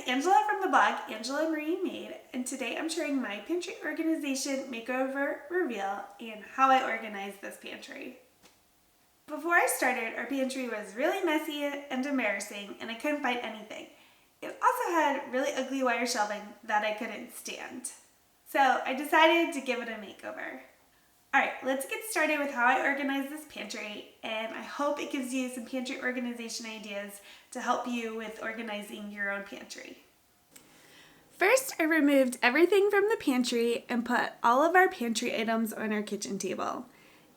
Angela from the blog Angela Marie Made, and today I'm sharing my pantry organization makeover reveal and how I organized this pantry. Before I started, our pantry was really messy and embarrassing and I couldn't find anything. It also had really ugly wire shelving that I couldn't stand. So I decided to give it a makeover. Alright, let's get started with how I organize this pantry, and I hope it gives you some pantry organization ideas to help you with organizing your own pantry. First, I removed everything from the pantry and put all of our pantry items on our kitchen table.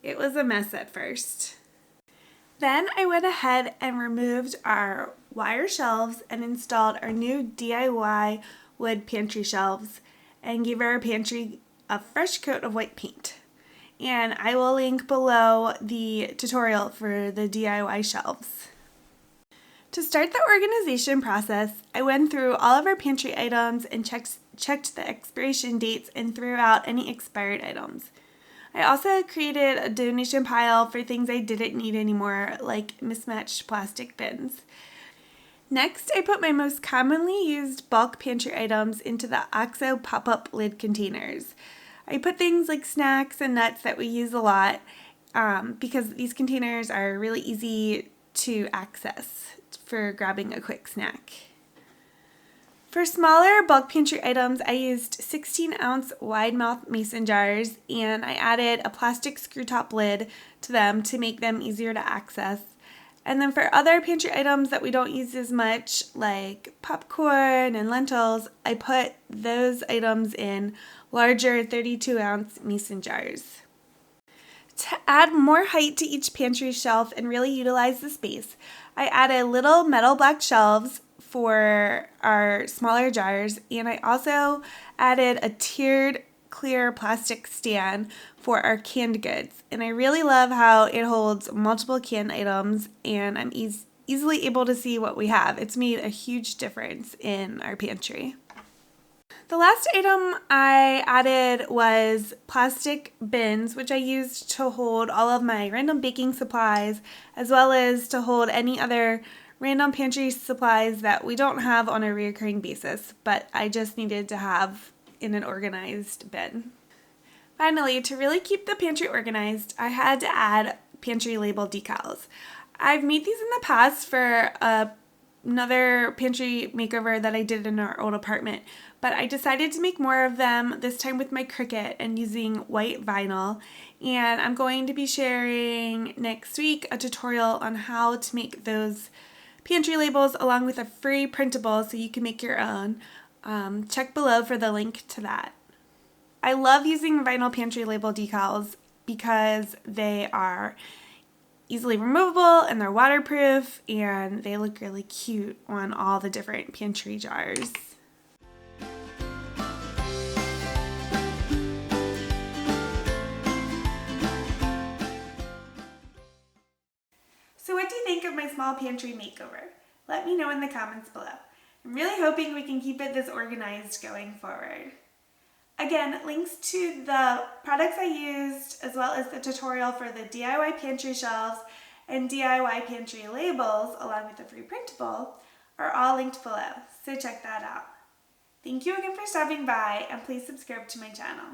It was a mess at first. Then I went ahead and removed our wire shelves and installed our new DIY wood pantry shelves and gave our pantry a fresh coat of white paint. And I will link below the tutorial for the DIY shelves. To start the organization process, I went through all of our pantry items and checked the expiration dates and threw out any expired items. I also created a donation pile for things I didn't need anymore, like mismatched plastic bins. Next, I put my most commonly used bulk pantry items into the OXO pop-up lid containers. I put things like snacks and nuts that we use a lot because these containers are really easy to access for grabbing a quick snack. For smaller bulk pantry items, I used 16-ounce wide-mouth mason jars, and I added a plastic screw-top lid to them to make them easier to access. And then for other pantry items that we don't use as much, like popcorn and lentils, I put those items in larger 32-ounce mason jars. To add more height to each pantry shelf and really utilize the space, I added little metal black shelves for our smaller jars, and I also added a tiered clear plastic stand for our canned goods. And I really love how it holds multiple canned items, and I'm easily able to see what we have. It's made a huge difference in our pantry. The last item I added was plastic bins, which I used to hold all of my random baking supplies, as well as to hold any other random pantry supplies that we don't have on a recurring basis, but I just needed to have in an organized bin. Finally, to really keep the pantry organized, I had to add pantry label decals. I've made these in the past for another pantry makeover that I did in our old apartment, but I decided to make more of them, this time with my CRICUT and using white vinyl. And I'm going to be sharing next week a tutorial on how to make those pantry labels along with a free printable so you can make your own. Check below for the link to that. I love using vinyl pantry label decals because they are easily removable and they're waterproof and they look really cute on all the different pantry jars. So what do you think of my small pantry makeover? Let me know in the comments below. I'm really hoping we can keep it this organized going forward. Again, links to the products I used, as well as the tutorial for the DIY pantry shelves and DIY pantry labels, along with the free printable, are all linked below, so check that out. Thank you again for stopping by, and please subscribe to my channel.